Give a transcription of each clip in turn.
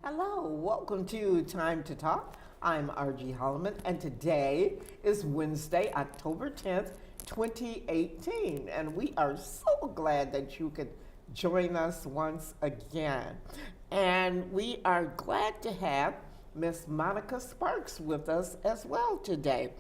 Hello, welcome to Time to Talk. I'm Argie Holliman, and today is Wednesday, October 10th, 2018, and we are so glad that you could join us once again. And we are glad to have Miss Monica Sparks with us as well today.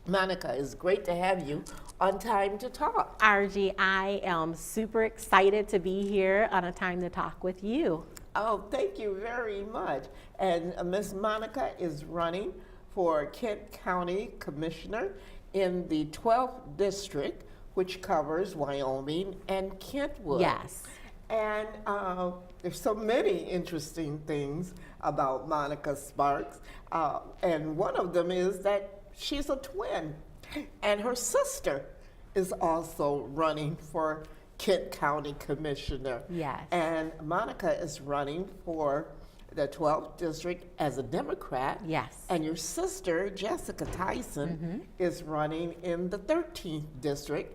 Monica, it's great to have you on Time to Talk. Argie, I am super excited to be here on a Time to Talk with you. Oh, thank you very much. And Miss Monica is running for Kent County Commissioner in the 12th District, which covers Wyoming and Kentwood. Yes. And there's so many interesting things about Monica Sparks. And one of them is that she's a twin, and her sister is also running for Kent County Commissioner. Yes. And Monica is running for the 12th District as a Democrat. Yes. And your sister, Jessica Tyson, is running in the 13th District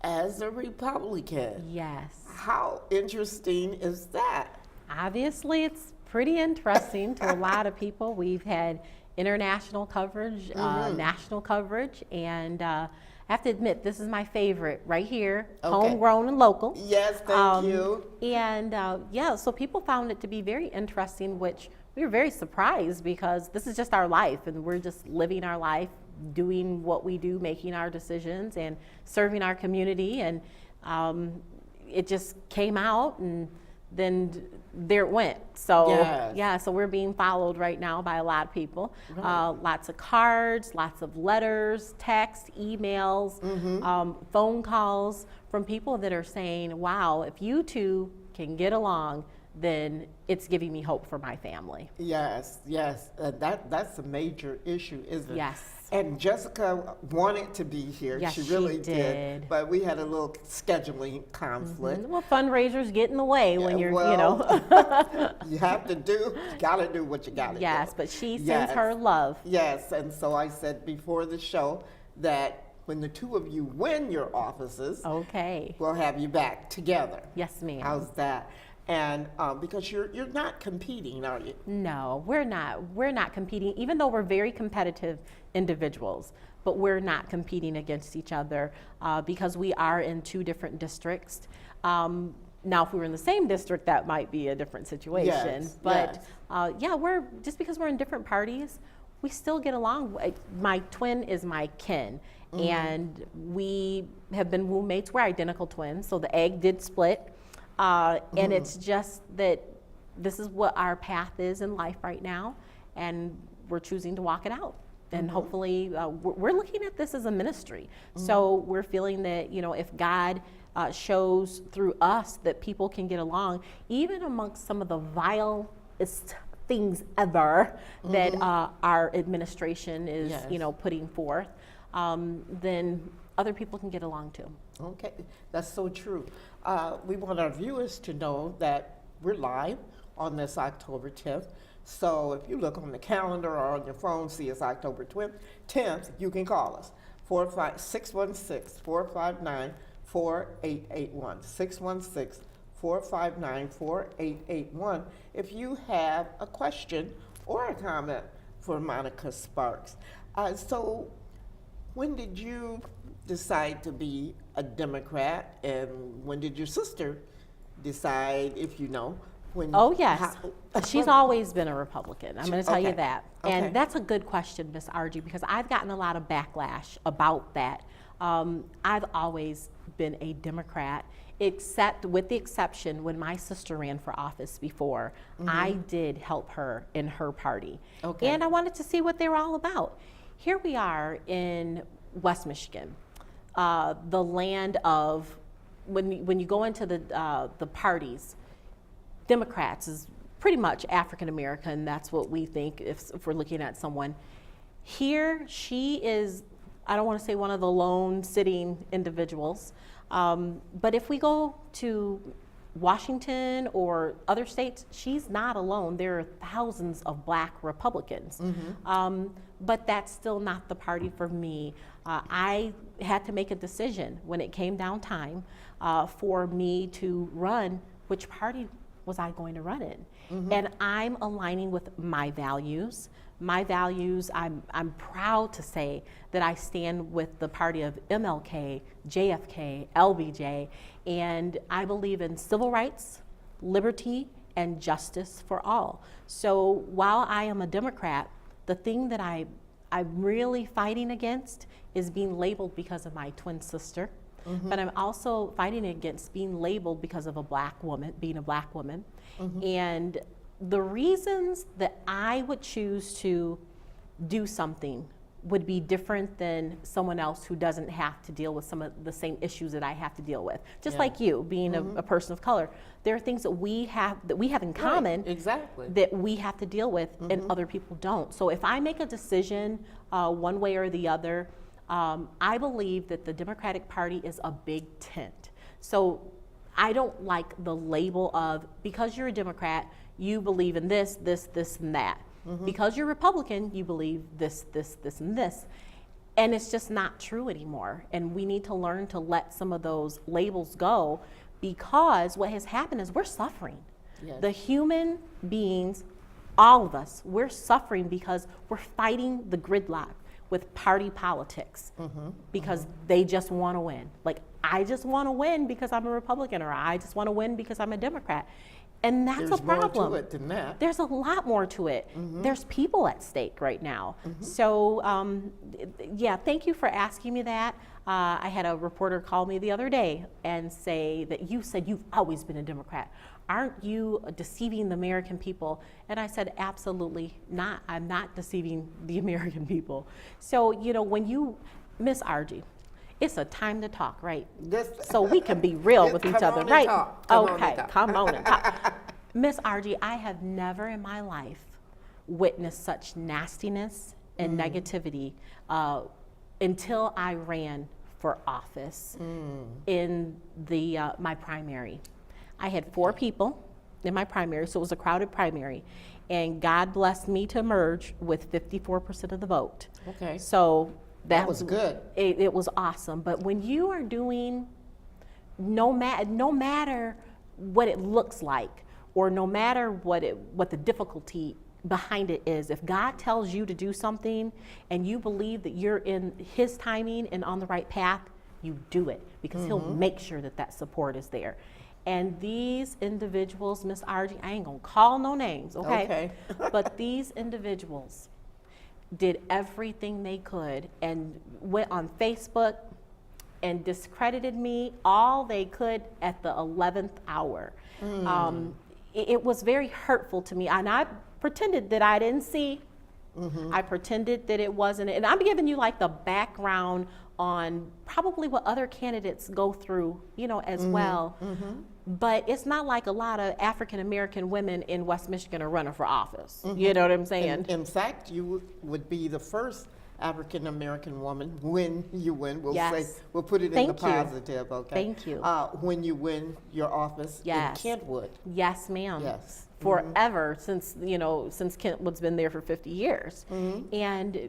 as a Republican. Yes. How interesting is that? Obviously, it's pretty interesting to a lot of people. We've had international coverage, national coverage, and I have to admit, this is my favorite right here, homegrown and local. Yes, thank you. And yeah, so people found it to be very interesting, which we were very surprised because this is just our life and we're just living our life, doing what we do, making our decisions and serving our community. And it just came out and then there it went. So Yes. yeah, so we're being followed right now by a lot of people. Right. Lots of cards, lots of letters, text, emails, phone calls from people that are saying, wow, if you two can get along, then it's giving me hope for my family. Yes, yes, that's a major issue, isn't it? Yes. And Jessica wanted to be here. Yes, she really she did. But we had a little scheduling conflict. Well, fundraisers get in the way when you're, you have to you gotta do what you gotta do. Yes, but she sends Yes. her love. Yes, and so I said before the show that when the two of you win your offices, Okay. we'll have you back together. Yes, ma'am. How's that? And because you're not competing, are you? No, we're not. We're not competing, even though we're very competitive individuals, but we're not competing against each other because we are in two different districts. Now, if we were in the same district, that might be a different situation. Yes, But yes. yeah, we're just because we're in different parties, we still get along. My twin is my kin, and we have been roommates. We're identical twins, so the egg did split. And it's just that this is what our path is in life right now, and we're choosing to walk it out. And hopefully, we're looking at this as a ministry. So we're feeling that, if God shows through us that people can get along, even amongst some of the vilest things ever that our administration is, Yes. putting forth, then other people can get along too. Okay, that's so true. We want our viewers to know that we're live on this October 10th. So if you look on the calendar or on your phone, see it's October 10th, you can call us. 616-459-4881. 616-459-4881 if you have a question or a comment for Monica Sparks. So when did you decide to be a Democrat, and when did your sister decide, if you know? Oh, yes. She's always been a Republican. I'm going to tell you Okay. that. Okay. And that's a good question, Miss Argie, because I've gotten a lot of backlash about that. I've always been a Democrat, except with the exception when my sister ran for office before, I did help her in her party. Okay. And I wanted to see what they were all about. Here we are in West Michigan, the land of, when you go into the parties, Democrats is pretty much African American. That's what we think if we're looking at someone. Here, she is, I don't want to say one of the lone sitting individuals, but if we go to Washington or other states, she's not alone. There are thousands of Black Republicans. But that's still not the party for me. I had to make a decision when it came down time for me to run which party was I going to run in? And I'm aligning with my values. My values, I'm proud to say that I stand with the party of MLK, JFK, LBJ, and I believe in civil rights, liberty, and justice for all. So while I am a Democrat, the thing that I'm really fighting against is being labeled because of my twin sister. But I'm also fighting against being labeled because of a black woman, being a black woman. And the reasons that I would choose to do something would be different than someone else who doesn't have to deal with some of the same issues that I have to deal with. Just like you, being a person of color, there are things that we have in common, exactly, that we have to deal with, and other people don't. So if I make a decision one way or the other, I believe that the Democratic Party is a big tent. So I don't like the label of, because you're a Democrat, you believe in this, and that. Because you're Republican, you believe this, and this. And it's just not true anymore. And we need to learn to let some of those labels go, because what has happened is we're suffering. The human beings, all of us, we're suffering because we're fighting the gridlock with party politics, because they just want to win. Like, I just want to win because I'm a Republican, or I just want to win because I'm a Democrat. And that's a problem. There's more to it than that. There's a lot more to it. There's people at stake right now. So, yeah, thank you for asking me that. I had a reporter call me the other day and say that you said you've always been a Democrat. Aren't you deceiving the American people? And I said, absolutely not. I'm not deceiving the American people. So, you know, when you, Miss Argie, it's a time to talk, right? So we can be real with each other, right? Come on and talk. Miss Argie, I have never in my life witnessed such nastiness and negativity until I ran for office in the my primary. I had 4 people in my primary, so it was a crowded primary, and God blessed me to emerge with 54% of the vote. Okay. So that was good. It was awesome. But when you are doing, no matter what it looks like, or no matter what the difficulty behind it is, if God tells you to do something and you believe that you're in His timing and on the right path, you do it, because He'll make sure that that support is there. And these individuals, Miss Argie, I ain't gonna call no names, okay? But these individuals did everything they could and went on Facebook and discredited me all they could at the 11th hour. It was very hurtful to me, and I pretended that I didn't see. I pretended that it wasn't, and I'm giving you like the background on probably what other candidates go through, you know, as well. But it's not like a lot of African American women in West Michigan are running for office. You know what I'm saying? In fact, you would be the first African American woman when you win. We'll say, we'll put it in the positive, okay? Thank you. When you win your office in Kentwood. Yes, ma'am. Yes. Forever, since, you know, since Kentwood's been there for 50 years. And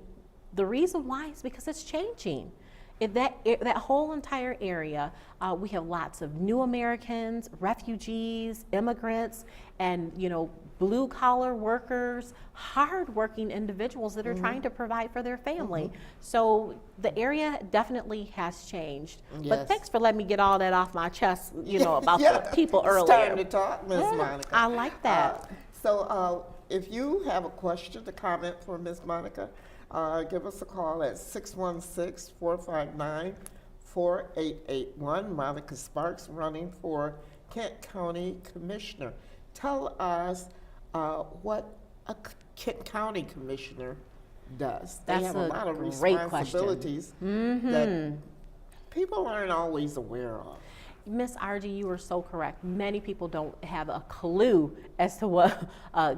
the reason why is because it's changing. That whole entire area, we have lots of new Americans, refugees, immigrants, and, you know, blue collar workers, hard-working individuals that are trying to provide for their family. So the area definitely has changed. But thanks for letting me get all that off my chest, you know, about the people earlier. It's time to talk, Ms. Monica. I like that. So if you have a question, a comment for Ms. Monica, give us a call at 616-459-4881. Monica Sparks, running for Kent County Commissioner. Tell us what a Kent County Commissioner does. They have a lot of responsibilities that people aren't always aware of. Miss Argie, you are so correct. Many people don't have a clue as to what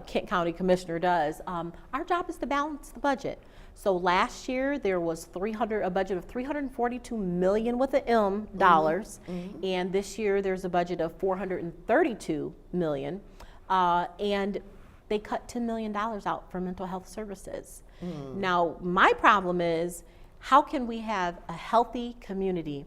Kent County Commissioner does. Our job is to balance the budget. So last year there was a budget of $342 million with an M dollars, and this year there's a budget of $432 million, and they cut $10 million out for mental health services. Now, my problem is, how can we have a healthy community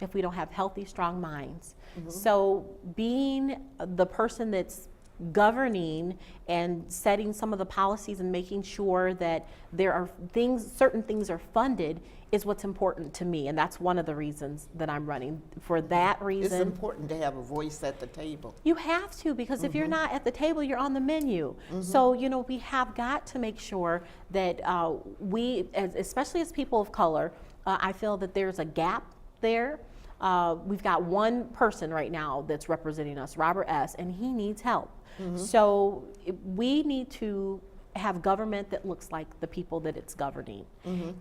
if we don't have healthy, strong minds? So being the person that's governing and setting some of the policies and making sure that there are certain things are funded is what's important to me. And that's one of the reasons that I'm running. For that reason. It's important to have a voice at the table. You have to, because if you're not at the table, you're on the menu. So, we have got to make sure that especially as people of color, I feel that there's a gap there. We've got one person right now that's representing us, Robert S., and he needs help. So we need to have government that looks like the people that it's governing.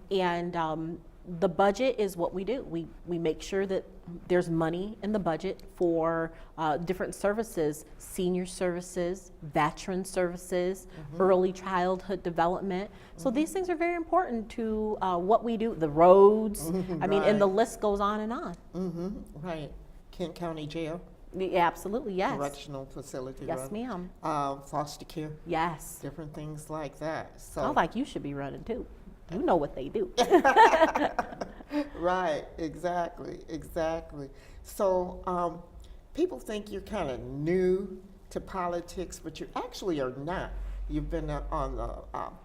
And the budget is what we do. We make sure that there's money in the budget for different services, senior services, veteran services, early childhood development. So these things are very important to what we do, the roads, I mean, and the list goes on and on. Right. Kent County Jail. Absolutely, yes. Correctional facility. Yes, ma'am. Foster care. Yes. Different things like that. So Sounds like you should be running too. You know what they do. Right, exactly. So people think you're kind of new to politics, but you actually are not. You've been on the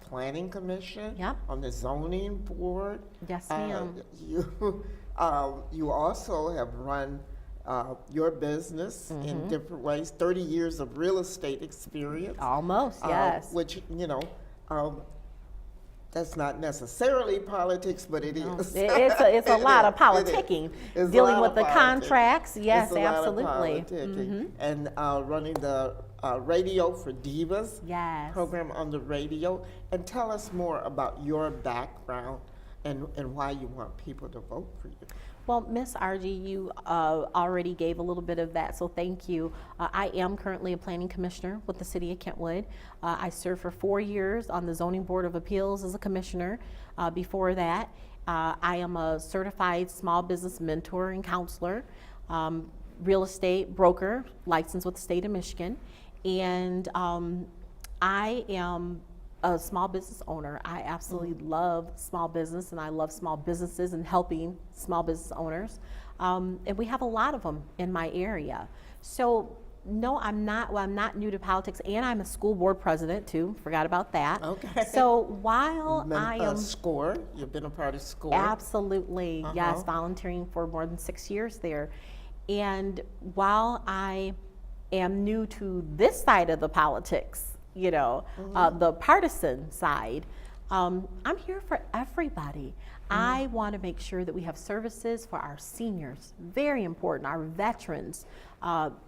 planning commission, Yep. on the zoning board. Yes, ma'am. You also have run your business in different ways. 30 years of real estate experience. Almost, yes. Which, that's not necessarily politics, but it is. It's a lot of politicking, dealing with the contracts. Yes, It's a lot of absolutely. politicking. And running the Radio for Divas Yes. program on the radio. And tell us more about your background and why you want people to vote for you. Well, Miss Argie, you already gave a little bit of that, so thank you. I am currently a planning commissioner with the city of Kentwood. I served for 4 years on the Zoning Board of Appeals as a commissioner. Before that, I am a certified small business mentor and counselor, real estate broker, licensed with the state of Michigan, and I am a small business owner. I absolutely love small business, and I love small businesses and helping small business owners. And we have a lot of them in my area. So no, I'm not new to politics, and I'm a school board president too. Forgot about that. Okay. So while I am SCORE, you've been a part of SCORE. Absolutely, yes, volunteering for more than 6 years there. And while I am new to this side of the politics, the partisan side, I'm here for everybody. I want to make sure that we have services for our seniors, very important, our veterans,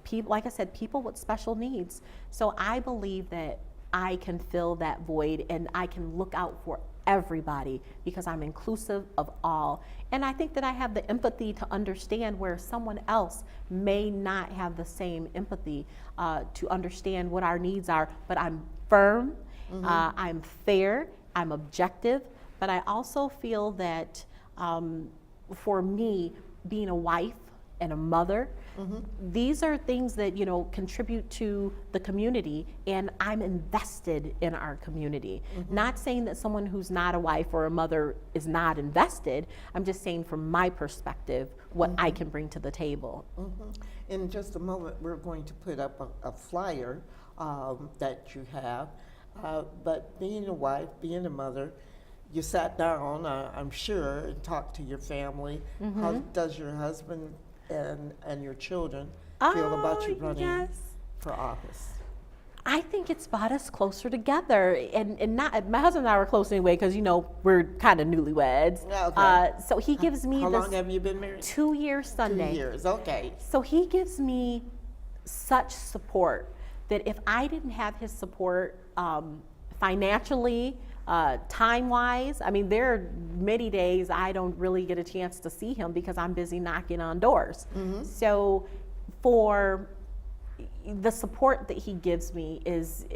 people, like I said, people with special needs. So I believe that I can fill that void and I can look out for everybody because I'm inclusive of all. And I think that I have the empathy to understand where someone else may not have the same empathy to understand what our needs are, but I'm firm, I'm fair, I'm objective, but I also feel that for me, being a wife and a mother, these are things that contribute to the community, and I'm invested in our community. Not saying that someone who's not a wife or a mother is not invested. I'm just saying from my perspective what I can bring to the table. In just a moment, we're going to put up a flyer that you have. But being a wife, being a mother, you sat down, I'm sure, and talked to your family. How does your husband and your children feel about you running for office? I think it's brought us closer together, and not my husband and I were close anyway because we're kind of newlyweds. Okay. So he gives me. How long have you been married? 2 years Sunday. 2 years. Okay. So he gives me such support that if I didn't have his support financially, time-wise, I mean, there are many days I don't really get a chance to see him because I'm busy knocking on doors. So for the support that he gives me is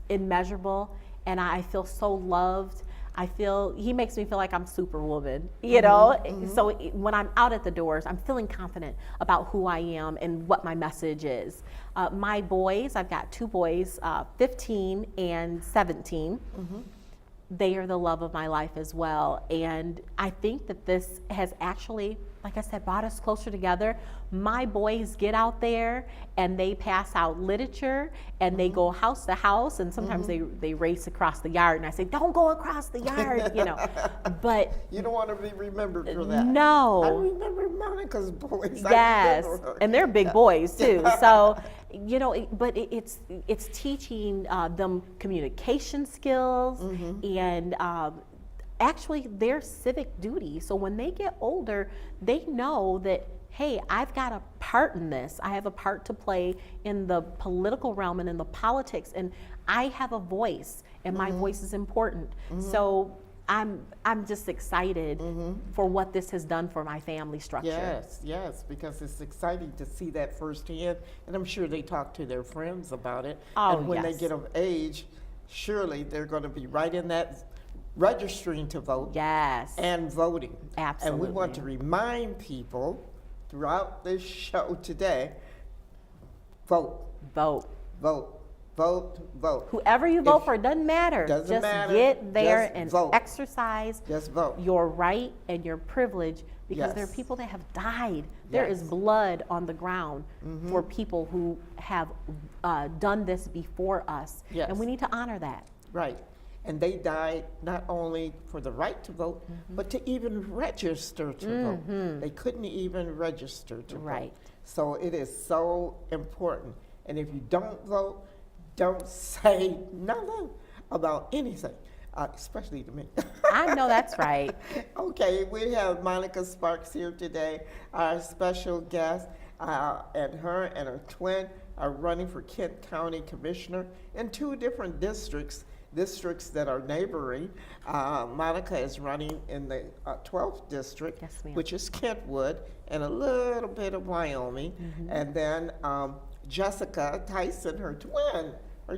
immeasurable, and I feel so loved. He makes me feel like I'm Superwoman, So when I'm out at the doors, I'm feeling confident about who I am and what my message is. My boys, I've got 2 boys, 15 and 17. they are the love of my life as well. And I think that this has actually, like I said, brought us closer together. My boys get out there and they pass out literature and they go house to house, and sometimes they race across the yard, and I say, don't go across the yard, you know. But you don't want to be remembered for that. no. I remember Monica's boys. Yes, and they're big boys too. So, you know, but it's teaching them communication skills and actually their civic duty. So when they get older, they know that, hey, I've got a part in this. I have a part to play in the political realm and in the politics, and I have a voice, and my voice is important. So I'm just excited for what this has done for my family structure. Yes, yes, because it's exciting to see that firsthand, and I'm sure they talk to their friends about it. Oh, and when they yes. get of age, surely they're going to be right in that registering to vote Yes. and voting. Absolutely. And we want to remind people throughout this show today, vote, Vote. vote, vote, vote. Whoever you vote for, it doesn't matter. Doesn't just matter. get there Just and vote. exercise Just vote. your right and your privilege, because there are Yes. people that have died. There is Yes. blood on the ground for people who have done this before us. Yes. And we need to honor that. Right. And they died not only for the right to vote, but to even register to vote. They couldn't even register to Right. vote. So it is so important. And if you don't vote, don't say nothing about anything, especially to me. I know that's right. Okay, we have Monica Sparks here today, our special guest, and her and her twin are running for Kent County Commissioner in 2 different districts that are neighboring. Monica is running in the 12th district, Yes, ma'am. which is Kentwood, and a little bit of Wyoming. And then Jessica Tyson, her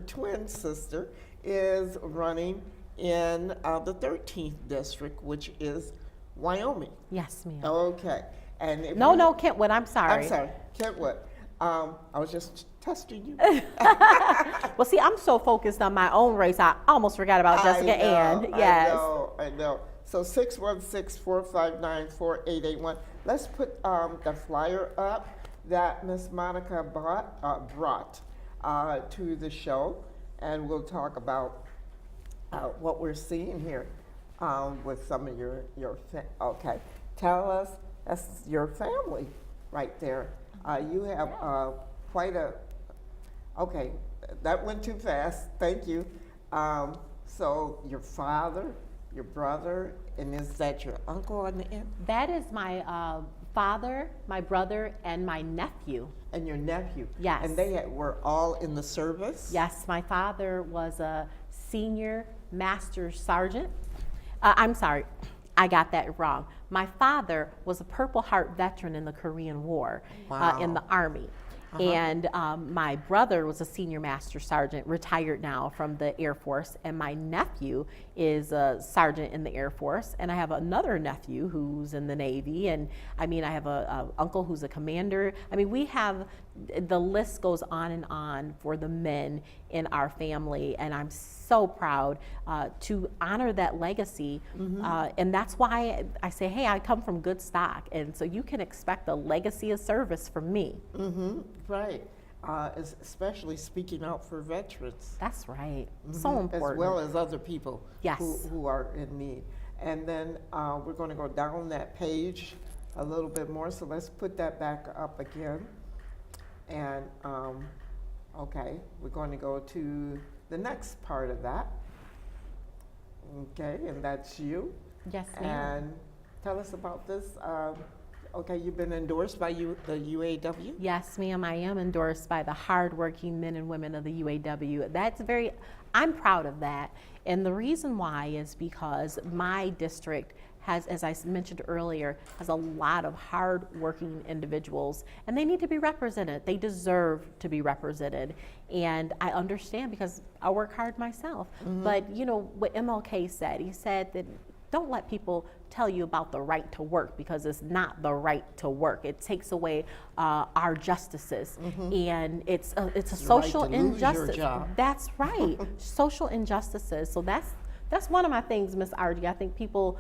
twin sister, is running in the 13th district, which is Wyoming. Yes, ma'am. Okay. And if No, you- no, Kentwood, I'm sorry. I'm sorry, Kentwood. I was just testing you. Well, see, I'm so focused on my own race, I almost forgot about Jessica Ann. Yes. I know. So 616-459-4881. Let's put the flyer up that Miss Monica brought to the show, and we'll talk about what we're seeing here with some of your okay. Tell us, that's your family right there. You have quite a, okay, that went too fast, thank you. So your father, your brother, and is that your uncle on the end? That is my father, my brother, and my nephew. And your nephew? Yes. And they were all in the service? Yes, my father was a senior master sergeant. I'm sorry, I got that wrong. My father was a Purple Heart veteran in the Korean War in the Army. And my brother was a senior master sergeant, retired now from the Air Force, and my nephew is a sergeant in the Air Force, and I have another nephew who's in the Navy, and I mean, I have a uncle who's a commander. I mean, we have, the list goes on and on for the men in our family, and I'm so proud to honor that legacy, and that's why I say, hey, I come from good stock, and so you can expect a legacy of service from me. Right. Especially speaking out for veterans. That's right. So important. As well as other people Yes. who are in need. And then we're going to go down that page a little bit more. So let's put that back up again. And okay, we're going to go to the next part of that. Okay, and that's you. Yes, ma'am. And tell us about this. Okay, you've been endorsed by the UAW? Yes, ma'am, I am endorsed by the hardworking men and women of the UAW. I'm proud of that. And the reason why is because my district has, as I mentioned earlier, has a lot of hardworking individuals, and they need to be represented. They deserve to be represented. And I understand because I work hard myself. But you know what MLK said? He said that don't let people tell you about the right to work, because it's not the right to work. It takes away our justices, and it's a social right to lose your injustice. job. That's right, social injustices. So that's That's one of my things, Miss Argie. I think people,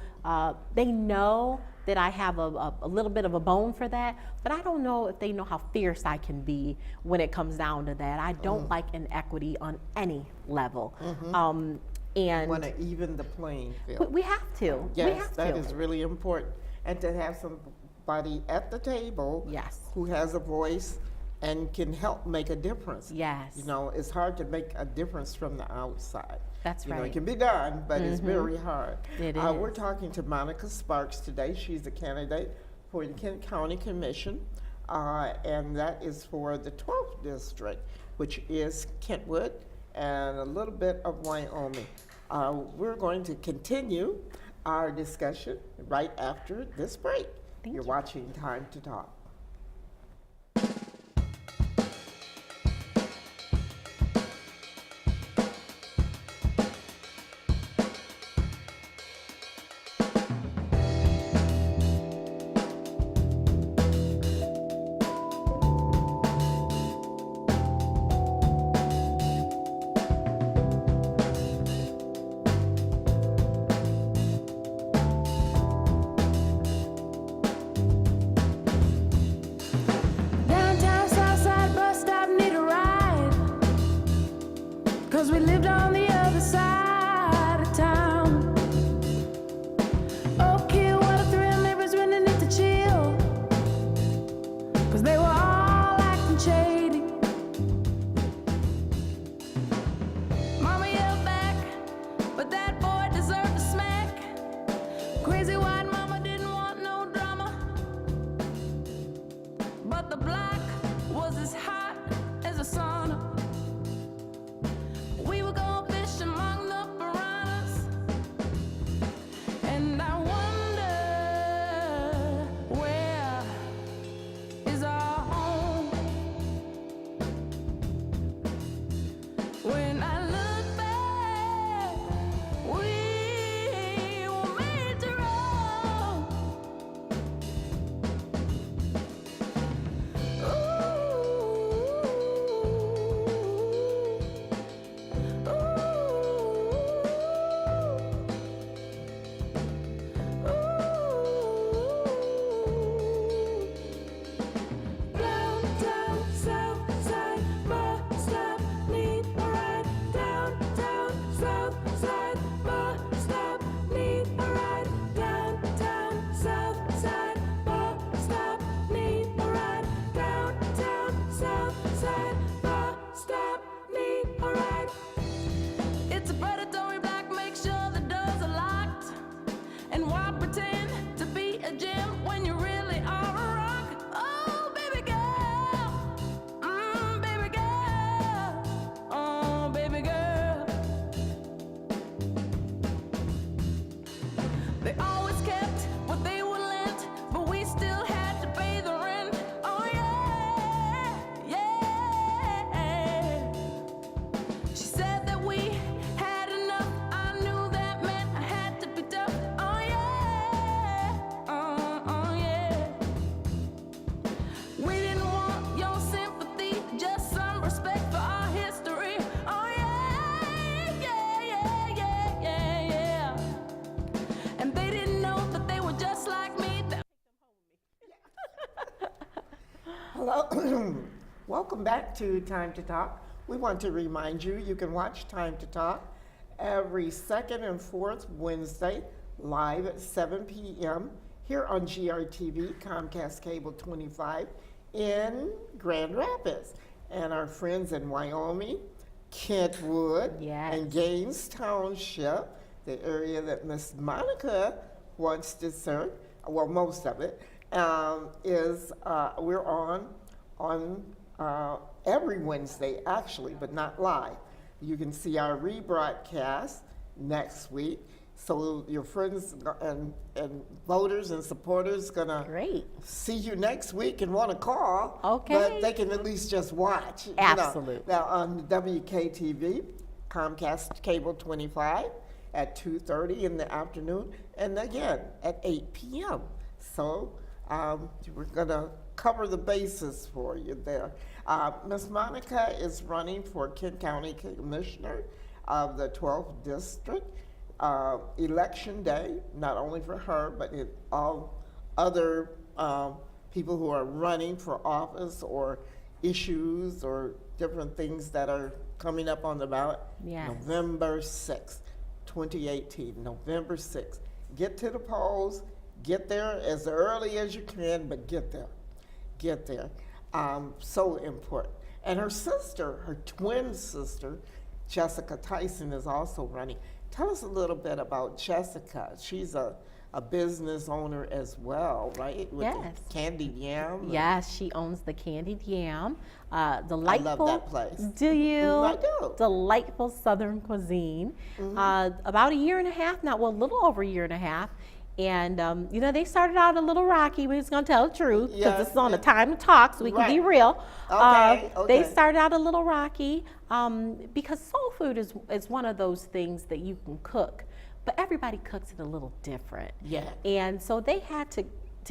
they know that I have a little bit of a bone for that, but I don't know if they know how fierce I can be when it comes down to that. I don't like inequity on any level. And Want to even the playing field. we have to. Yes, we have that to. is really important. And to have somebody at the table Yes. who has a voice and can help make a difference. Yes. You know, it's hard to make a difference from the outside. That's You know, it right. can be done, but it's very hard. It We're is. talking to Monica Sparks today. She's a candidate for the Kent County Commission, and that is for the 12th district, which is Kentwood and a little bit of Wyoming. We're going to continue our discussion right after this break. Thank You're you. watching Time to Talk. Downtown Southside bus stop need a ride, 'cause we lived on the other side of town. Okay, what a thrill, neighbors running into chill, 'cause they were all acting shady. Mama yelled back, but that boy deserved a smack. Crazy white mama didn't want no drama, but the block was as hot as a sauna. We were going fish among the piranhas, and I wonder, where is our home? When I look back, we were made to roam. Downtown Southside bus stop need a ride. Downtown Southside bus stop need a ride. Downtown Southside bus stop need a ride. Downtown Southside bus stop need a ride. It's a predatory block, make sure the doors are locked. And why pretend to be a gem when you really are a rock? Oh, baby girl, baby girl, oh, baby girl. They always kept what they were lent, but we still had to pay the rent. Oh yeah, yeah. She said that we had enough. I knew that meant I had to be tough. Oh yeah, oh yeah. We didn't want your sympathy, just some respect for our history. Oh yeah, yeah, yeah, yeah, yeah, yeah. And they didn't know that they were just like me. Hello, welcome back to Time to Talk. We want to remind you, you can watch Time to Talk every second and fourth Wednesday, live at 7 p.m. here on GRTV, Comcast Cable 25 in Grand Rapids. And our friends in Wyoming, Kentwood, Yes. and Gaines Township, the area that Miss Monica wants to serve, well, most of it, is we're on every Wednesday, actually, but not live. You can see our rebroadcast next week. So your friends and voters and supporters gonna Great. see you next week and want to call. Okay. But they can at least just watch. you know. Absolutely. Now on WKTV, Comcast Cable 25 at 2:30 in the afternoon, and again at 8 p.m. So we're gonna cover the bases for you there. Ms. Monica is running for Kent County Commissioner of the 12th District. election day, not only for her, but all other people who are running for office or issues or different things that are coming up on the ballot. Yes. November 6th, 2018, November 6th. Get to the polls, get there as early as you can, but get there. Get there. So important. And her sister, her twin sister, Jessica Tyson, is also running. Tell us a little bit about Jessica. She's a business owner as well, right? With Yes. the Candied Yam. Yes, she owns the Candied Yam. Delightful. I love that place. Do you? I do. Delightful Southern cuisine. About a year and a half now, well, a little over a year and a half. And, you know, they started out a little rocky. We're just going to tell the truth because Yeah, this is on the yeah. time to talk so we can be Right. real. Okay, They okay. started out a little rocky because soul food is one of those things that you can cook, but everybody cooks it a little different. Yeah. And so they had to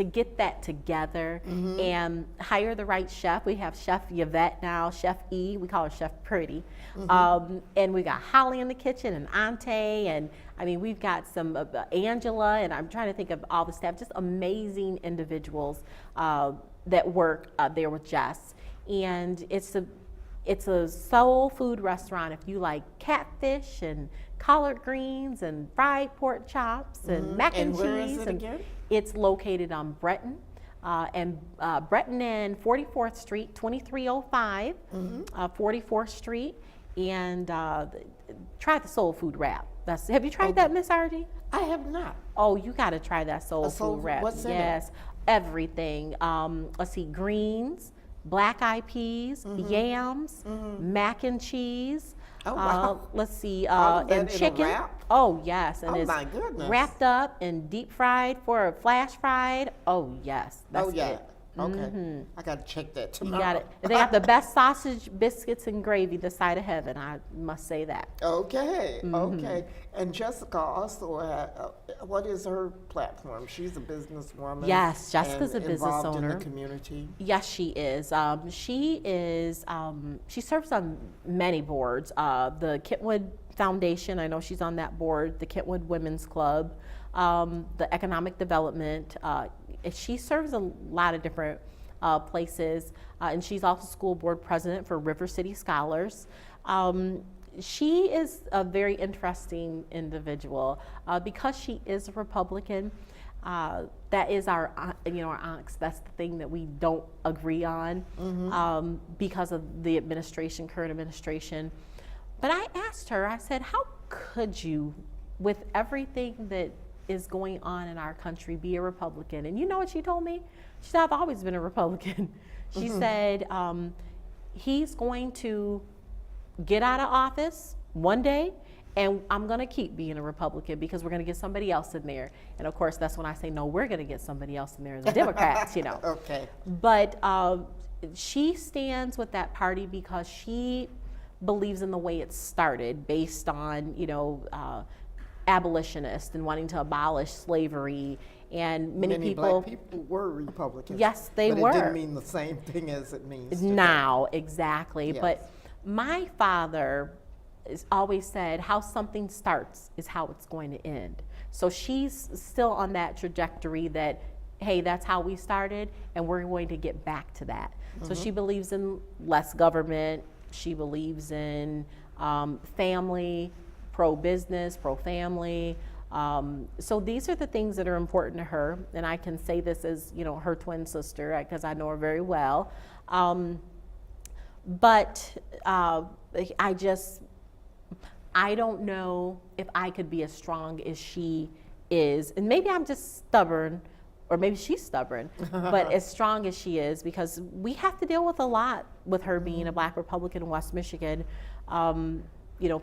get that together and hire the right chef. We have Chef Yvette now, Chef E, we call her Chef Pretty. And we got Holly in the kitchen and Ante, and I mean, we've got some Angela, and I'm trying to think of all the staff, just amazing individuals that work there with Jess. And it's a soul food restaurant. If you like catfish and collard greens and fried pork chops and mac and, And where cheese, is it and again? it's located on Breton and 44th Street, 2305, 44th Street, and try the soul food wrap. Have you tried that, Miss Argie? I have not. Oh, you got to try that soul soul food food- wrap. what's in it? Yes, everything. Let's see, greens, black eyed peas, yams, mac and cheese. Oh, wow. Let's see, All of that and in a chicken. wrap? Oh yes, and Oh, it's my goodness. wrapped up and deep fried for flash fried. Oh yes, that's Oh, yeah. it. Okay. I got to check that You tomorrow. got it. And they got the best sausage, biscuits, and gravy this side of heaven. I must say that. Okay, okay. And Jessica also had, what is her platform? She's a businesswoman. Yes, Jessica's and a business involved in owner. the community. Yes, she is. She serves on many boards. The Kentwood Foundation, I know she's on that board. The Kentwood Women's Club, the Economic Development. She serves a lot of different places, and she's also school board president for River City Scholars. She is a very interesting individual because she is a Republican. That is our angst. That's the thing that we don't agree on because of the administration, current administration. But I asked her, I said, how could you, with everything that is going on in our country, be a Republican? And you know what she told me? She said, I've always been a Republican. She said, he's going to get out of office one day, and I'm going to keep being a Republican because we're going to get somebody else in there. And of course, that's when I say, no, we're going to get somebody else in there, the Democrats, you know. Okay. But she stands with that party because she believes in the way it started, based on, abolitionists and wanting to abolish slavery. And many people, black people were Republicans. Yes, they but were. It didn't mean the same thing as it means today. now, exactly. Yes. But my father has always said, how something starts is how it's going to end. So she's still on that trajectory that, hey, that's how we started, and we're going to get back to that. So she believes in less government. She believes in family, pro-business, pro-family. So these are the things that are important to her, and I can say this as her twin sister because I know her very well. But I don't know if I could be as strong as she is, and maybe I'm just stubborn, or maybe she's stubborn, but as strong as she is, because we have to deal with a lot with her being a black Republican in West Michigan.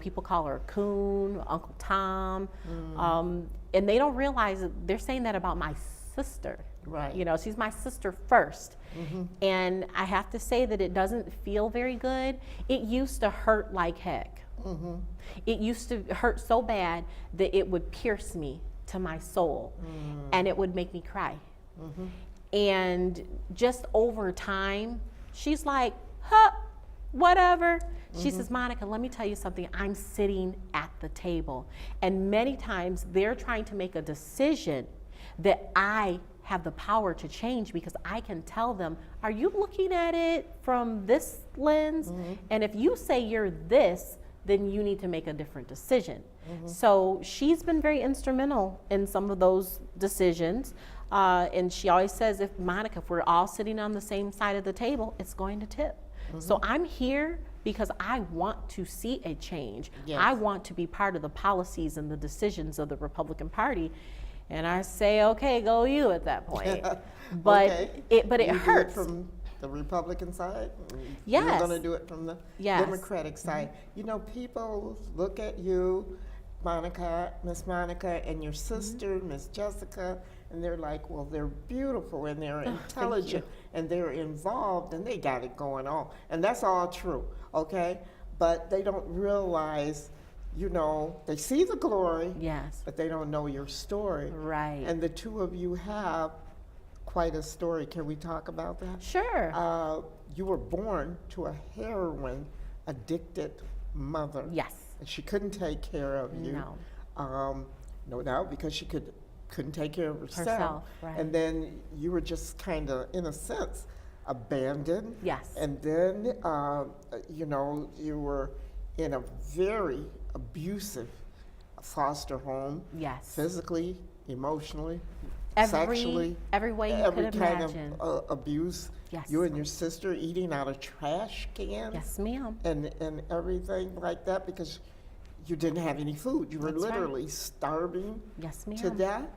People call her Coon, Uncle Tom, and they don't realize that they're saying that about my sister. Right. She's my sister first. And I have to say that it doesn't feel very good. It used to hurt like heck. It used to hurt so bad that it would pierce me to my soul, and it would make me cry. And just over time, she's like, huh, whatever. She says, Monica, let me tell you something. I'm sitting at the table. And many times they're trying to make a decision that I have the power to change, because I can tell them, are you looking at it from this lens? And if you say you're this, then you need to make a different decision. So she's been very instrumental in some of those decisions. And she always says, if we're all sitting on the same side of the table, it's going to tip. So I'm here because I want to see a change. Yes. I want to be part of the policies and the decisions of the Republican Party. And I say, okay, go you at that point. But Okay. it You do hurts. from the Republican side? Yes. You're going to do it from the Yes. Democratic side. You know, people look at you, Miss Monica, and your sister, Miss Jessica, and they're like, well, they're beautiful and they're intelligent and they're involved and they got it going on. And that's all true, okay? But they don't realize, you know, they see the glory, Yes. but they don't know your story. Right. And the two of you have quite a story. Can we talk about that? Sure. You were born to a heroin addicted mother. Yes. And she couldn't take care of you. No. No doubt, because she couldn't take care of herself. Herself, right. And then you were just kind of, in a sense, abandoned. Yes. And then, you know, you were in a very abusive foster home. Yes. Physically, emotionally, Every sexually. way you every could kind imagine. of abuse. Yes. You and your sister eating out of trash cans. Yes, ma'am. And everything like that, because you didn't have any food. You were That's right. literally starving Yes, to ma'am. death.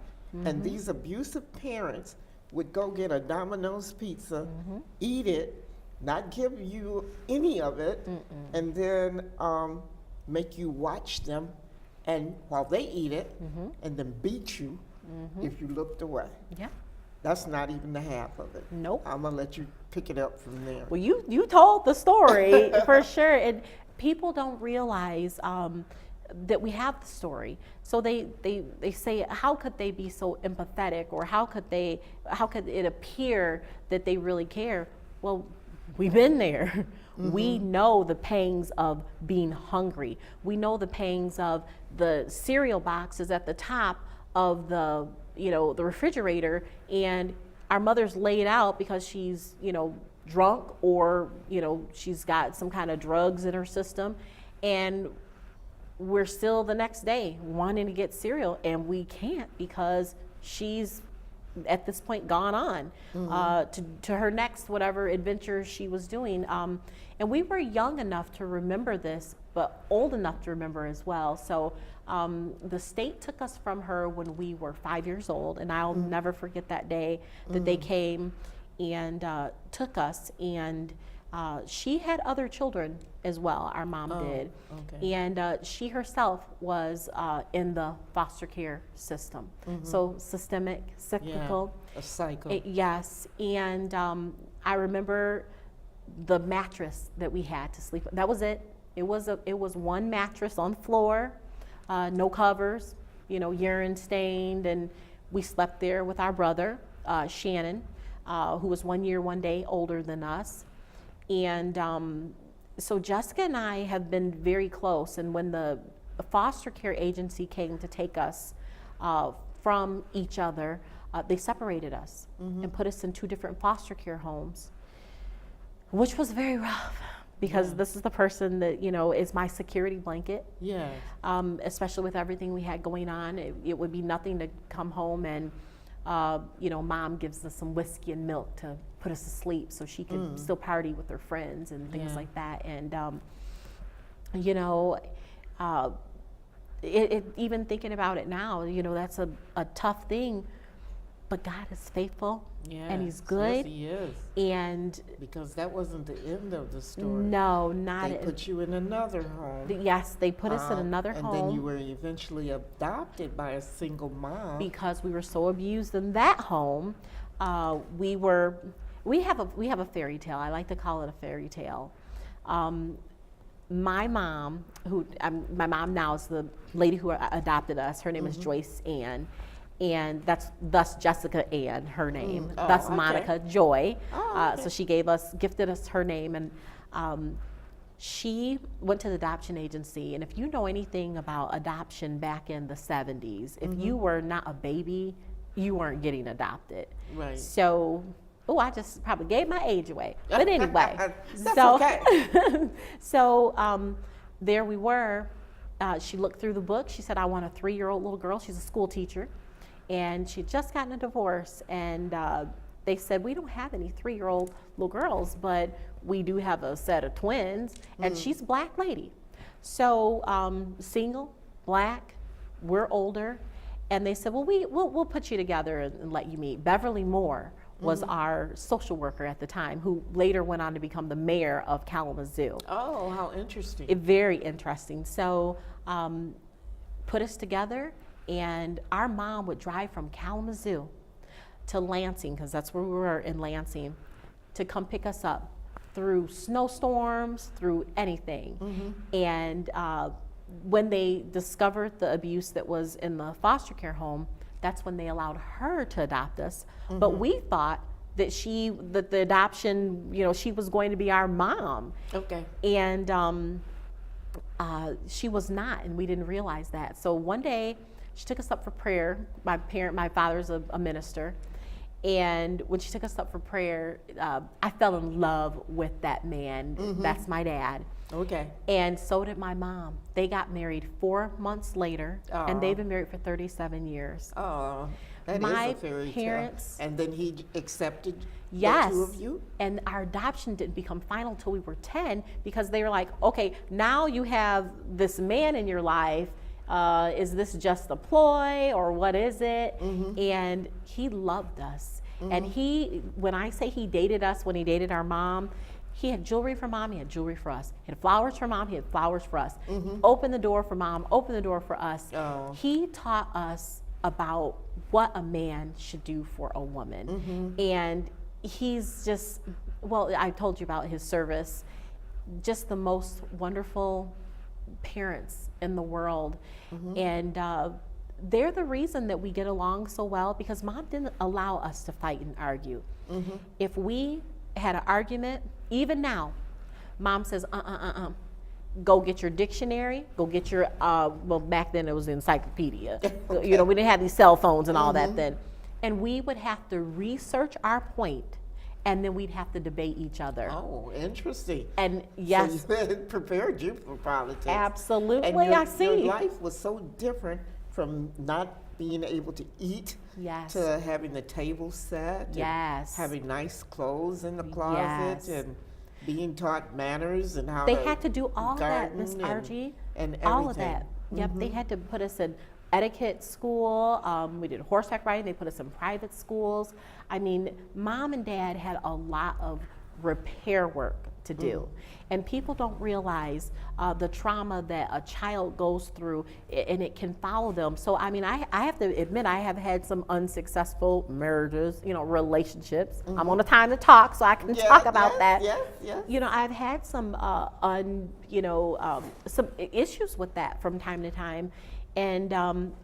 And these abusive parents would go get a Domino's pizza, eat it, not give you any of it, and then make you watch them, and while they eat it, and then beat you if you looked away. Yeah. That's not even the half of it. Nope. I'm gonna let you pick it up from there. Well, you told the story for sure, and people don't realize that we have the story. So they say, how could they be so empathetic, or how could it appear that they really care? Well, we've been there. We know the pangs of being hungry. We know the pangs of the cereal boxes at the top of the refrigerator, and our mother's laid out because she's, drunk, or, she's got some kind of drugs in her system, and we're still the next day wanting to get cereal, and we can't because she's at this point gone on to her next whatever adventure she was doing. And we were young enough to remember this, but old enough to remember as well. So the state took us from her when we were 5 years old, and I'll never forget that day that they came and took us. And she had other children as well, our mom did. Okay. And she herself was in the foster care system. So systemic, cyclical. A cycle. Yes, and I remember the mattress that we had to sleep. That was it. It was one mattress on the floor, no covers, urine stained, and we slept there with our brother, Shannon, who was 1 year, 1 day older than us. And so Jessica and I have been very close, and when the foster care agency came to take us from each other, they separated us and put us in 2 different foster care homes, which was very rough, because this is the person that, is my security blanket. Yes. Especially with everything we had going on. It would be nothing to come home and, mom gives us some whiskey and milk to put us to sleep so she could still party with her friends and things like that. And, even thinking about it now, that's a tough thing, but God is faithful and He's good. Yes, He is. And Because that wasn't the end of the story. no, not They it. put you in another home. Yes, they put us in another and home. then you were eventually adopted by a single mom. Because we were so abused in that home. We have a fairy tale. I like to call it a fairy tale. My mom, my mom now is the lady who adopted us. Her name is Joyce Ann, and thus Jessica Ann, her name. Oh, Thus okay. Monica Joy. Oh, okay. So she gifted us her name, and She went to the adoption agency, and if you know anything about adoption back in the 70s, if you were not a baby, you weren't getting adopted. Right. So, I just probably gave my age away. But anyway, That's so okay. so there we were. She looked through the book. She said, "I want a 3-year-old little girl." She's a school teacher, and she'd just gotten a divorce, and they said, "We don't have any 3-year-old little girls, but we do have a set of twins," and she's a black lady. So single, black, we're older, and they said, "Well, we'll put you together and let you meet." Beverly Moore was our social worker at the time, who later went on to become the mayor of Kalamazoo. Oh, how interesting. Very interesting. So put us together, and our mom would drive from Kalamazoo to Lansing, because that's where we were in Lansing, to come pick us up through snowstorms, through anything. And when they discovered the abuse that was in the foster care home, that's when they allowed her to adopt us. But we thought that the adoption, she was going to be our mom. Okay. And she was not, and we didn't realize that. So one day, she took us up for prayer. My father's a minister. And when she took us up for prayer, I fell in love with that man. That's my dad. Okay. And so did my mom. They got married 4 months later, and they've been married for 37 years. Oh, that My is a fairy tale. parents- And then he accepted Yes. the two of you? And our adoption didn't become final until we were 10, because they were like, "Okay, now you have this man in your life. Is this just a ploy, or what is it?" And he loved us. And when I say he dated us, when he dated our mom, he had jewelry for mom, he had jewelry for us. He had flowers for mom, he had flowers for us. Open the door for mom, open the door for us. Oh. He taught us about what a man should do for a woman. And he's just, I told you about his service, just the most wonderful parents in the world. And they're the reason that we get along so well, because mom didn't allow us to fight and argue. If we had an argument, even now, mom says, go get your dictionary, go get your, back then it was encyclopedia. We didn't have these cell phones and all that then. And we would have to research our point, and then we'd have to debate each other. Oh, interesting. And yes, So it prepared you for politics. absolutely, And I see. your life was so different from not being able to eat Yes. to having the table set. and Yes. having nice clothes in the closet Yes. and being taught manners and how They to had to do all that, Miss garden Argie. and All of everything. that. Yep, they had to put us in etiquette school. We did horseback riding. They put us in private schools. I mean, mom and dad had a lot of repair work to do. And people don't realize the trauma that a child goes through, and it can follow them. So, I mean, I have to admit, I have had some unsuccessful marriages, relationships. I'm on the time to talk, so I can talk about that. Yes. I've had some, some issues with that from time to time. And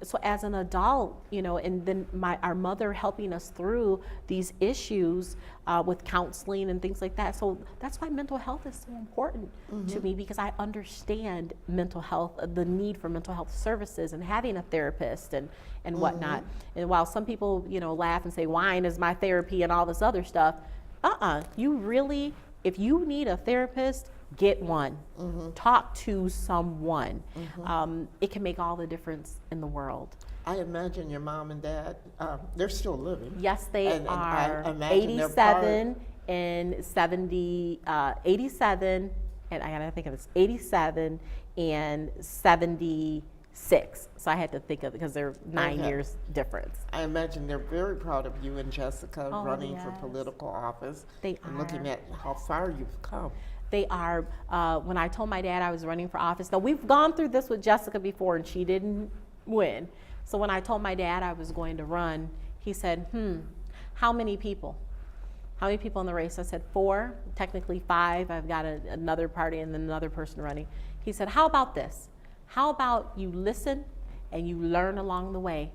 so as an adult, and then our mother helping us through these issues with counseling and things like that. So that's why mental health is so important to me, because I understand mental health, the need for mental health services and having a therapist and whatnot. And while some people, laugh and say wine is my therapy and all this other stuff, you really, if you need a therapist, get one. Talk to someone. It can make all the difference in the world. I imagine your mom and dad, they're still living. Yes, they And I are imagine they're 87 and 70, 87, and I gotta think of this, 87 and 76. So I had to think of it because they're 9 Okay. years difference. I imagine they're very proud of you and Jessica Oh, running for yes. political office. They and looking are. at how far you've come. They are, when I told my dad I was running for office, now we've gone through this with Jessica before and she didn't win. So when I told my dad I was going to run, he said, how many people? How many people in the race? I said 4, technically 5. I've got another party and then another person running. He said, how about this? How about you listen and you learn along the way?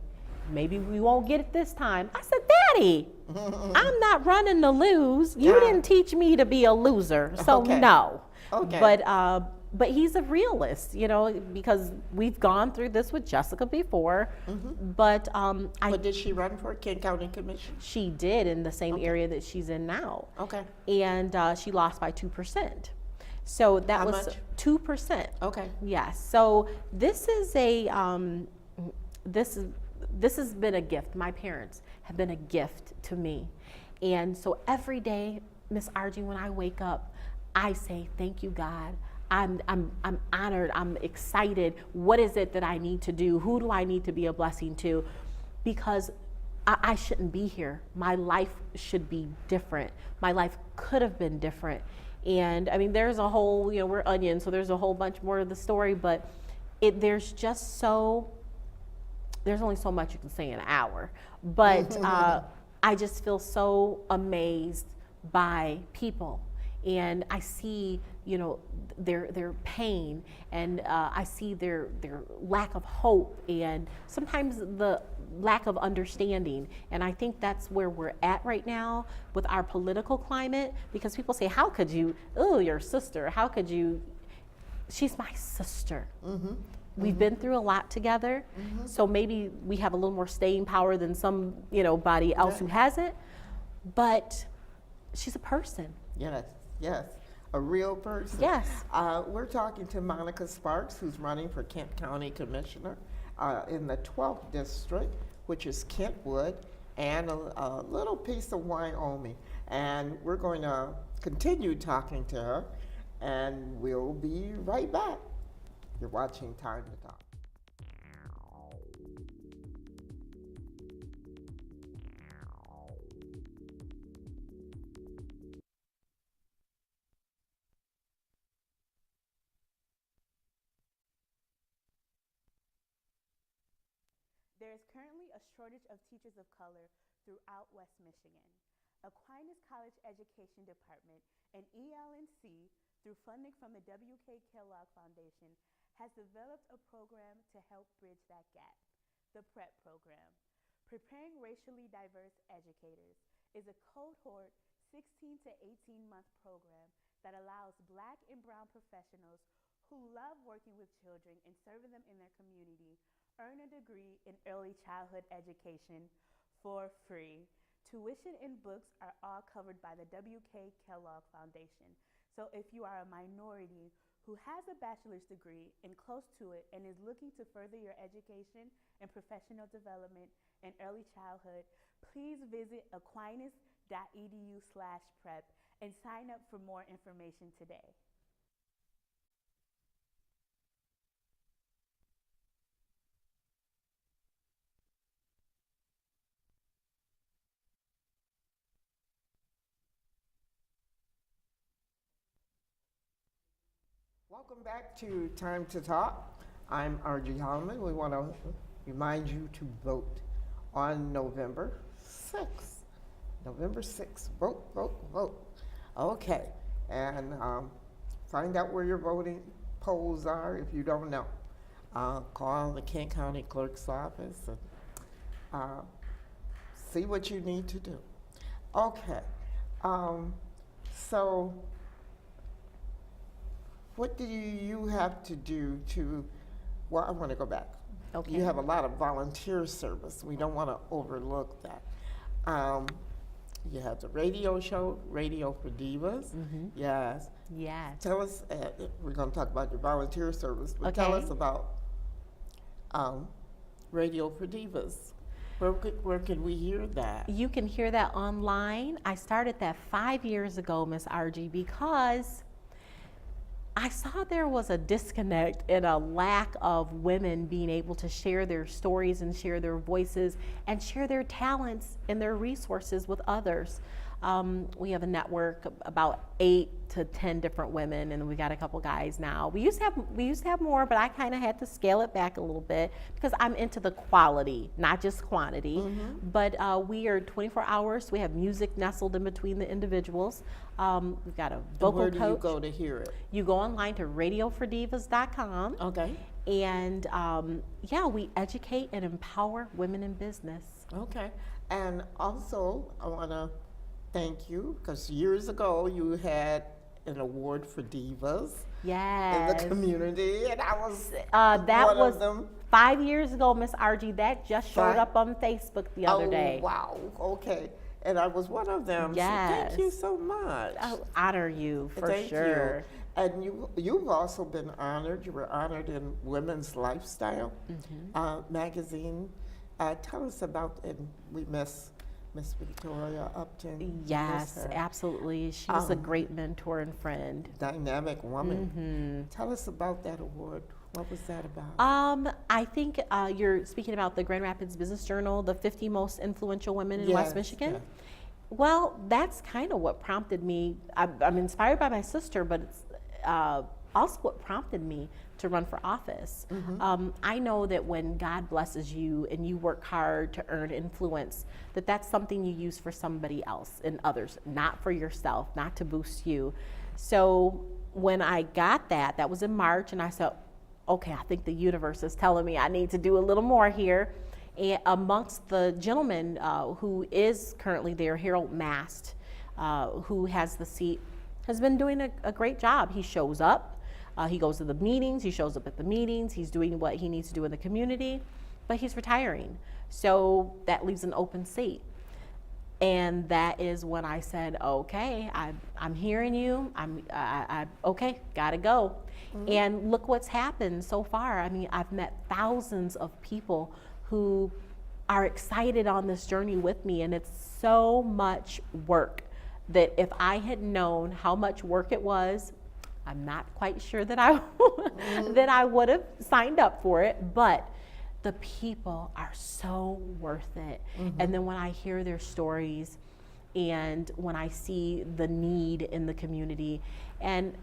Maybe we won't get it this time. I said, Daddy, I'm not running to lose. You Yeah. didn't teach me to be a loser, so Okay. no. Okay. But he's a realist, you know, because we've gone through this with Jessica before. But But did she run for Kent County Commission? she did in the same area that she's in now. Okay. And she lost by 2%. So that How was much? 2%. Okay. Yes. So this is a this has been a gift. My parents have been a gift to me, and so every day, Miss Argie, when I wake up, I say thank you, God. I'm honored. I'm excited. What is it that I need to do? Who do I need to be a blessing to? Because I shouldn't be here. My life should be different. My life could have been different. And I mean, there's a whole, you know, we're onions, so there's a whole bunch more to the story, but there's only so much you can say in an hour. But I just feel so amazed by people. And I see, you know, their pain, and I see their lack of hope, and sometimes the lack of understanding. And I think that's where we're at right now with our political climate, because people say, how could you, oh, your sister, how could you? She's my sister. We've been through a lot together, so maybe we have a little more staying power than some, you know, body else who hasn't, but she's a person. Yes, yes, a real person. Yes. We're talking to Monica Sparks, who's running for Kent County Commissioner in the 12th District, which is Kentwood, and a little piece of Wyoming. And we're going to continue talking to her, and we'll be right back. You're watching Time to Talk. There is currently a shortage of teachers of color throughout West Michigan. Aquinas College Education Department and EL&C, through funding from the W.K. Kellogg Foundation, has developed a program to help bridge that gap. The PREP program, Preparing Racially Diverse Educators, is a cohort 16 to 18-month program that allows Black and brown professionals who love working with children and serving them in their community earn a degree in early childhood education for free. Tuition and books are all covered by the W.K. Kellogg Foundation. So if you are a minority who has a bachelor's degree and close to it and is looking to further your education and professional development in early childhood, please visit aquinas.edu/prep and sign up for more information today. Welcome back to Time to Talk. I'm Argie Holliman. We want to remind you to vote on November 6th. November 6th. Vote, vote, vote. Okay. And find out where your voting polls are if you don't know. Call the Kent County Clerk's office and see what you need to do. Okay. So, what do you have to do to, well, I want to go back. Okay. You have a lot of volunteer service. We don't want to overlook that. You have the radio show, Radio for Divas. Yes. Yes. Tell us, we're going to talk about your volunteer service, but tell Okay. us about Radio for Divas. Where can we hear that? You can hear that online. I started that 5 years ago, Miss Argie, because I saw there was a disconnect and a lack of women being able to share their stories and share their voices and share their talents and their resources with others. We have a network of about 8 to 10 different women, and we got a couple guys now. We used to have more, but I kind of had to scale it back a little bit because I'm into the quality, not just quantity. But we are 24 hours. We have music nestled in between the individuals. We've got a vocal Where coach. do you go to hear it? You go online to radiofordivas.com. Okay. And yeah, we educate and empower women in business. Okay. And also, I want to thank you because years ago you had an award for divas Yes. in the community, and I was That one was of them. 5 years ago, Miss Argie. That just showed 5? up on Facebook the other day. Wow. Okay. And I was one of them. So thank you Yes. so much. I'll honor you for Thank sure. you. And you've also been honored. You were honored in Women's Lifestyle magazine. Tell us about, and we miss Miss Victoria Upton. We miss Yes, her. absolutely. She was a great mentor and friend. Dynamic woman. Mm-hmm. Tell us about that award. What was that about? I think you're speaking about the Grand Rapids Business Journal, the 50 most influential women in West Yes, Michigan. yes. Well, that's kind of what prompted me. I'm inspired by my sister, but it's also what prompted me to run for office. I know that when God blesses you and you work hard to earn influence, that's something you use for somebody else and others, not for yourself, not to boost you. So when I got that was in March, and I said, okay, I think the universe is telling me I need to do a little more here. And amongst the gentleman who is currently there, Harold Mast, who has the seat, has been doing a great job. He shows up, he goes to the meetings, he shows up at the meetings, he's doing what he needs to do in the community, but he's retiring. So that leaves an open seat. And that is when I said, okay, I'm hearing you, okay, gotta go. And look what's happened so far. I mean, I've met thousands of people who are excited on this journey with me, and it's so much work that if I had known how much work it was, I'm not quite sure that I that I would have signed up for it, but the people are so worth it. And then when I hear their stories and when I see the need in the community, and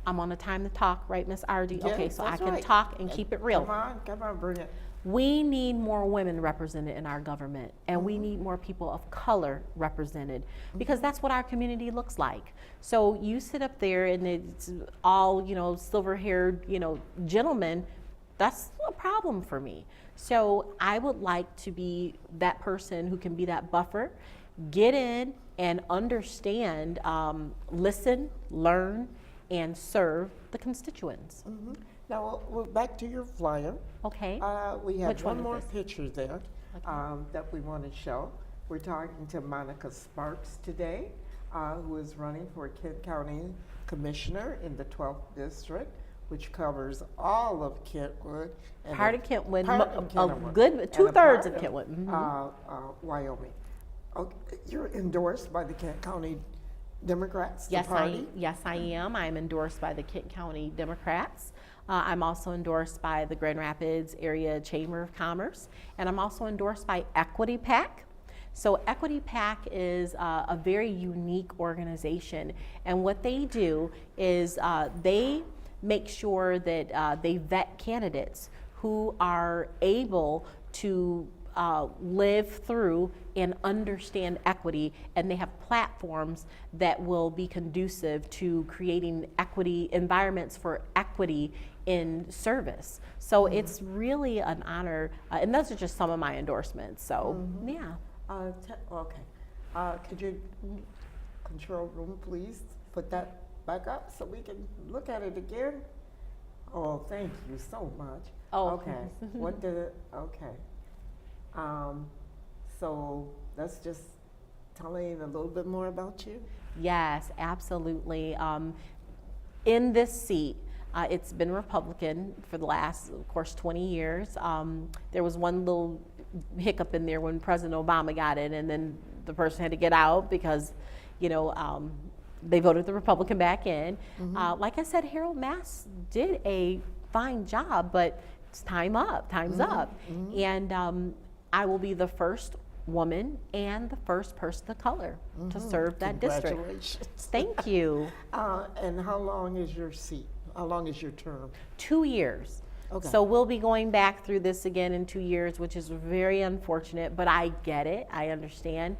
I'm on a time to talk, right, Miss Argie? Yes, Okay, so I that's can right. talk and keep it real. Come on, bring it. We need more women represented in our government, and we need more people of color represented, because that's what our community looks like. So you sit up there and it's all, silver-haired, gentlemen. That's a problem for me. So I would like to be that person who can be that buffer, get in and understand, listen, learn, and serve the constituents. Now, we're back to your flyer. Okay. We have Which one one is more this? picture there that we want to show. We're talking to Monica Sparks today, who is running for Kent County Commissioner in the 12th District, which covers all of Kentwood. And Part of Kentwood, part of a Kentwood, good and 2/3 part of Kentwood. Wyoming. Okay, you're endorsed by the Kent County Democrats, Yes, the party? yes, I am. I'm endorsed by the Kent County Democrats. I'm also endorsed by the Grand Rapids Area Chamber of Commerce, and I'm also endorsed by Equity PAC. So Equity PAC is a very unique organization, and what they do is they make sure that they vet candidates who are able to live through and understand equity, and they have platforms that will be conducive to creating equity environments for equity in service. So it's really an honor, and those are just some of my endorsements. So yeah. Okay. Could you, control room, please, put that back up so we can look at it again? Oh, thank you so much. Oh. Okay. Okay. So let's just tell me a little bit more about you. Yes, absolutely. In this seat, it's been Republican for the last, of course, 20 years. There was one little hiccup in there when President Obama got it, and then the person had to get out because, they voted the Republican back in. Like I said, Harold Mast did a fine job, but it's time's up. And I will be the first woman and the first person of color to serve that district. Congratulations. Thank you. And how long is your seat? How long is your term? 2 years. Okay. So we'll be going back through this again in 2 years, which is very unfortunate, but I get it, I understand.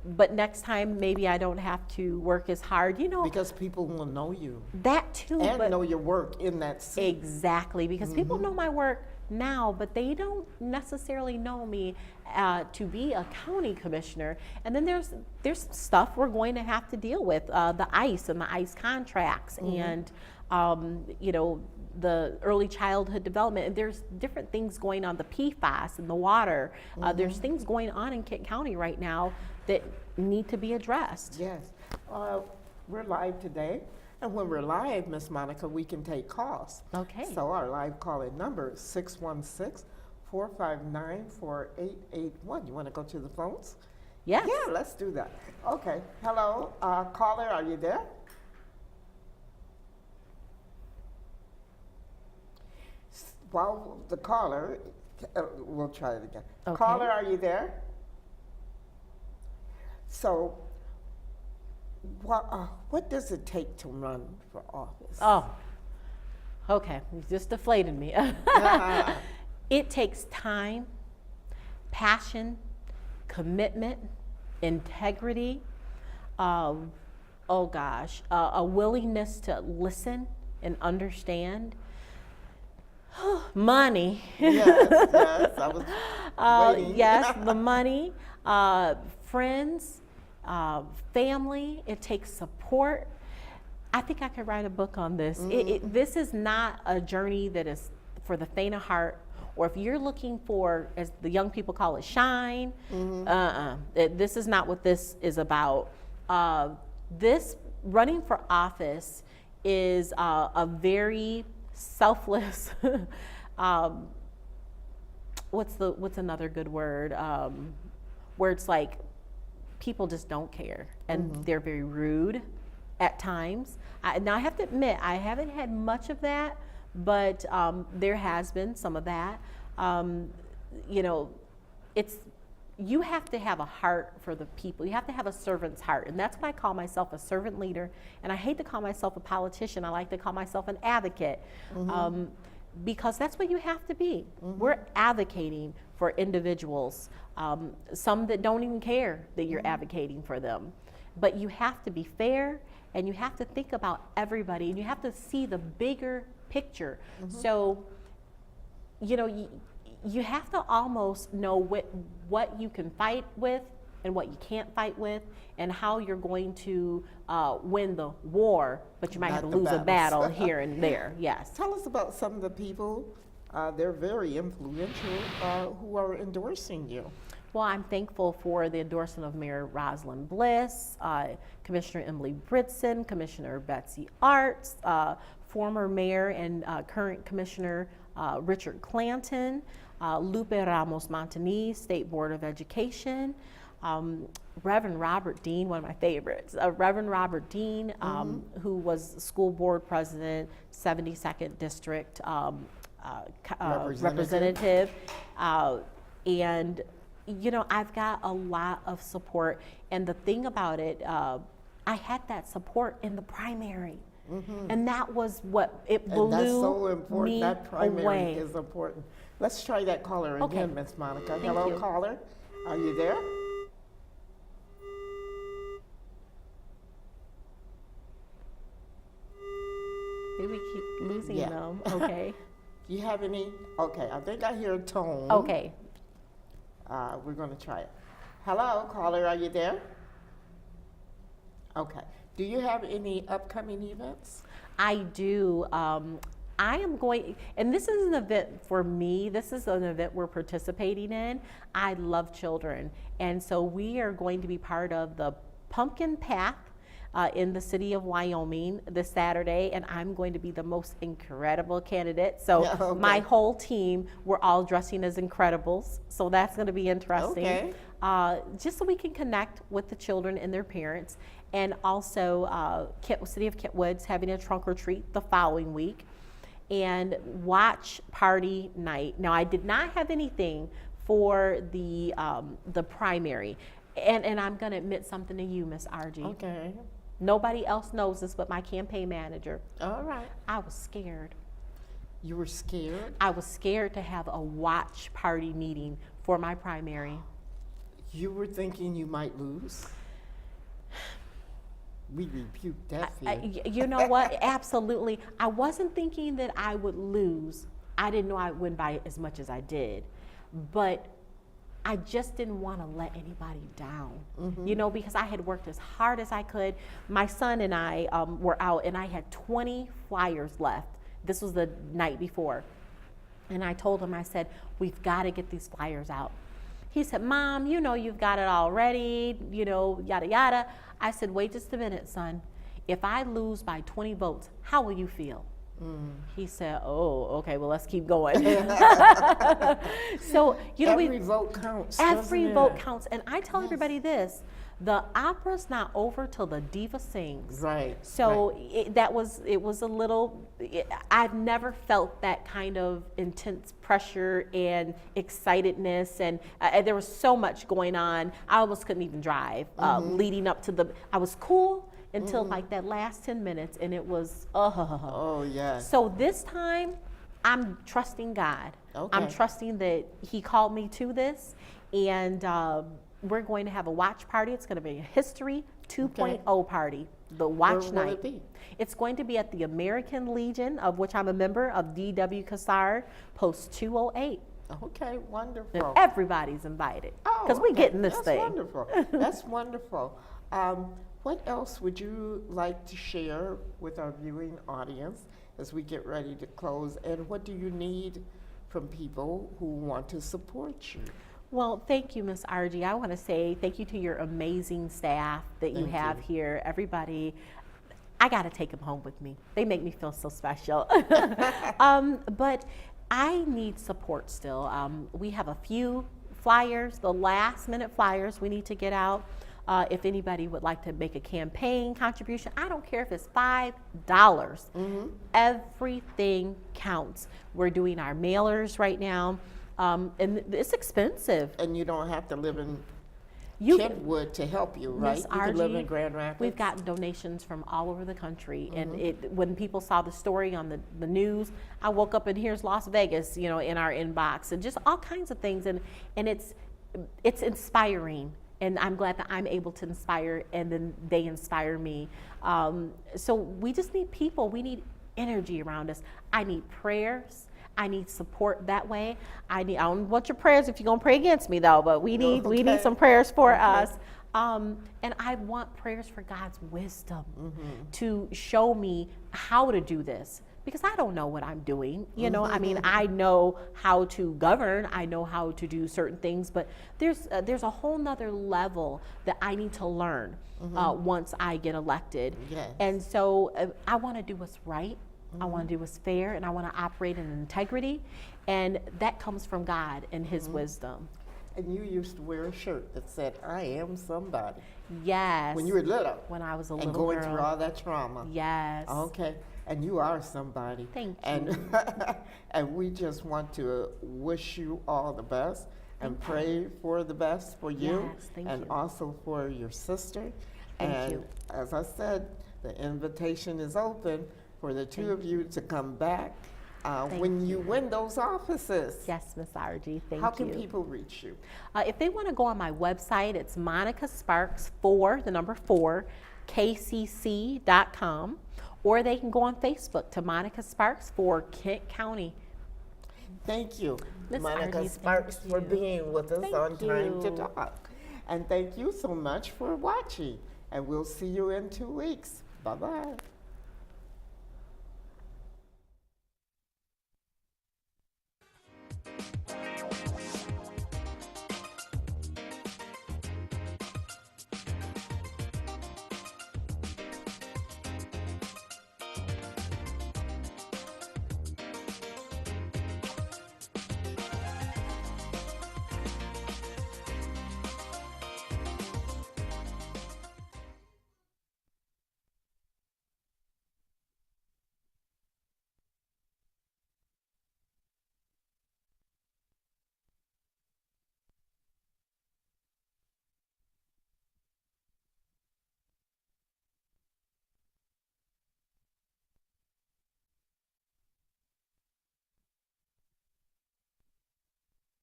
But next time, maybe I don't have to work as hard, Because people will know you that too. and but know your work in that seat. exactly, because people know my work now, but they don't necessarily know me to be a county commissioner. And then there's stuff we're going to have to deal with, the ICE and the ICE contracts, and you know, the early childhood development. And there's different things going on, the PFAS and the water. There's things going on in Kent County right now that need to be addressed. Yes. We're live today, and when we're live, Miss Monica, we can take calls. Okay. So our live call-in number is 616-459-4881. You want to go to the phones? Yes. Yeah, let's do that. Okay. Hello, caller, are you there? Well, the caller, we'll try it again. Okay. Caller, are you there? So, what does it take to run for office? Oh, okay. You just deflated me. It takes time, passion, commitment, integrity, a willingness to listen and understand. Money. Yes, I was waiting. Yes, the money, friends, family. It takes support. I think I could write a book on this. This is not a journey that is for the faint of heart, or if you're looking for, as the young people call it, shine. This is not what this is about. This running for office is a very selfless. What's another good word? Where it's like people just don't care, and they're very rude at times. Now I have to admit, I haven't had much of that, but there has been some of that. You know, you have to have a heart for the people. You have to have a servant's heart. And that's what I call myself, a servant leader. And I hate to call myself a politician. I like to call myself an advocate, because that's what you have to be. We're advocating for individuals, some that don't even care that you're advocating for them. But you have to be fair, and you have to think about everybody, and you have to see the bigger picture. So, you know, you have to almost know what you can fight with and what you can't fight with, and how you're going to win the war, but you might have to lose a battle here and there. Yes. Tell us about some of the people, they're very influential, who are endorsing you. Well, I'm thankful for the endorsement of Mayor Rosalind Bliss, Commissioner Emily Britson, Commissioner Betsy Arts, former Mayor and current Commissioner Richard Clanton, Lupe Ramos Montanez, State Board of Education, Reverend Robert Dean, one of my favorites, Reverend Robert Dean, who was school board president, 72nd District representative. And, you know, I've got a lot of support. And the thing about it, I had that support in the primary. And that was what it blew And that's so important. me That primary away. is important. Let's try that caller Okay. again, Miss Monica. Thank Hello, you. caller. Are you there? Maybe we keep losing Yeah. them. Okay. Do you have any? Okay, I think I hear a tone. Okay. We're going to try it. Hello, caller. Are you there? Okay. Do you have any upcoming events? I do. I am going, and this is an event for me. This is an event we're participating in. I love children. And so we are going to be part of the Pumpkin Path in the city of Wyoming this Saturday, and I'm going to be the most incredible candidate. So Yeah, okay. my whole team, we're all dressing as Incredibles. So that's going to be interesting. Okay. Just so we can connect with the children and their parents. And also, City of Kentwood's having a trunk or treat the following week. And watch party night. Now, I did not have anything for the primary. And I'm going to admit something to you, Miss Argie. Okay. Nobody else knows this but my campaign manager. All right. I was scared. You were scared? I was scared to have a watch party meeting for my primary. You were thinking you might lose? We rebuke that fear. You know what? Absolutely. I wasn't thinking that I would lose, I didn't know I went by as much as I did, but I just didn't want to let anybody down, you know, because I had worked as hard as I could. My son and I were out, and I had 20 flyers left. This was the night before. And I told him, I said, we've got to get these flyers out. He said, Mom, you know, you've got it already, you know, yada, yada. I said, wait just a minute, son. If I lose by 20 votes, how will you feel? He said, oh, okay, well, let's keep going. So, you know, every vote counts. every doesn't vote it? counts. And I tell everybody this, the opera's not over till the diva sings. Right. So it was a little, I've never felt that kind of intense pressure and excitedness, and there was so much going on. I almost couldn't even drive leading up to I was cool until like that last 10 minutes, and it was, Oh, yes. So this time, I'm trusting God. I'm Okay. trusting that He called me to this, and we're going to have a watch party. It's going to be a History 2.0 party, the watch Where night. will it be? It's going to be at the American Legion, of which I'm a member, of D.W. Cassard, Post 208. Okay, And wonderful. everybody's invited, because we're getting this That's thing. wonderful. That's wonderful. What else would you like to share with our viewing audience as we get ready to close? And what do you need from people who want to support you? Well, thank you, Miss Argie. I want to say thank you to your amazing staff that you Thank have you. here. Everybody, I got to take them home with me. They make me feel so special. But I need support still. We have a few flyers, the last minute flyers we need to get out. If anybody would like to make a campaign contribution, I don't care if it's $5. Everything counts. We're doing our mailers right now, and it's expensive. And you don't have to live in You Kentwood to help you, right? Miss You can live Argie, in Grand Rapids. we've gotten donations from all over the country, and when people saw the story on the news, I woke up and here's Las Vegas, you know, in our inbox, and just all kinds of things, and it's inspiring. And I'm glad that I'm able to inspire, and then they inspire me. So we just need people. We need energy around us. I need prayers. I need support that way. I don't want your prayers if you're gonna pray against me, though. But we need some prayers for us. And I want prayers for God's wisdom to show me how to do this, because I don't know what I'm doing. You know, I mean, I know how to govern, I know how to do certain things, but there's a whole nother level that I need to learn once I get elected. Yes. And so I want to do what's right. I want to do what's fair, and I want to operate in integrity, and that comes from God and His wisdom. And you used to wear a shirt that said, I am somebody. Yes. When you were little. When I was a And little going girl. through all that trauma. Yes. Okay. And you are somebody. Thank And, and we just want to wish you all the best and pray for the best for you. Yes, thank and you. also for your sister. Thank and you. as I said, the invitation is open for the two of you to come back when you win those offices. Yes, Miss Argie, thank you. How can people reach you? If they want to go on my website, it's Monica Sparks 4, the number 4, KCC.com, or they can go on Facebook to Monica Sparks for Kent County. Thank you, Miss Monica Argie, Sparks, thank for you. being with us Thank on Time to you. Talk. And thank you so much for watching. And we'll see you in 2 weeks. Bye-bye.